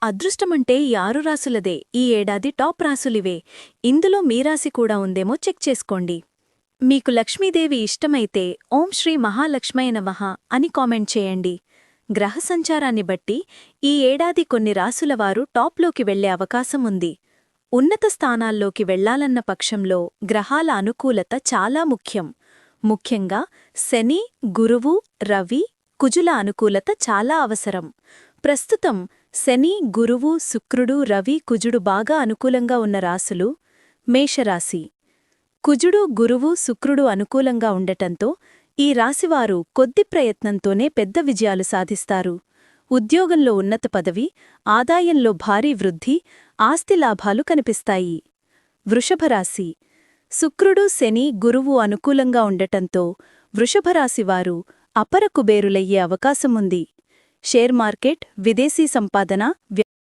అదృష్టమంటే ఈ 6 రాసులదే. ఈ ఏడాది టాప్ రాసులివే. ఇందులో మీ రాశి కూడా ఉందేమో చెక్ చేసుకోండి. మీకు లక్ష్మీదేవి ఇష్టమైతే ఓం శ్రీ మహాలక్ష్మయ నమః అని కామెంట్ చేయండి. గ్రహ సంచారాన్ని బట్టి ఈ ఏడాది కొన్ని రాసులవారు టాప్లోకి వెళ్లే అవకాశం ఉంది. ఉన్నత స్థానాల్లోకి వెళ్లాలన్న పక్షంలో గ్రహాల అనుకూలత చాలా ముఖ్యం. ముఖ్యంగా శని, గురువు, రవి, కుజుల అనుకూలత చాలా అవసరం. ప్రస్తుతం శని, గురువు, శుక్రుడు, రవి, కుజుడు బాగా అనుకూలంగా ఉన్న రాసులు మేషరాశి. కుజుడు, గురువు, శుక్రుడు అనుకూలంగా ఉండటంతో ఈ రాశివారు కొద్ది ప్రయత్నంతోనే పెద్ద విజయాలు సాధిస్తారు. ఉద్యోగంలో ఉన్నత పదవి, ఆదాయంలో భారీ వృద్ధి, ఆస్తి లాభాలు కనిపిస్తాయి. వృషభరాశి. శుక్రుడు, శని, గురువు అనుకూలంగా ఉండటంతో వృషభరాశివారు అపర కుబేరులయ్యే అవకాశముంది. షేర్ మార్కెట్, విదేశీ సంపాదన,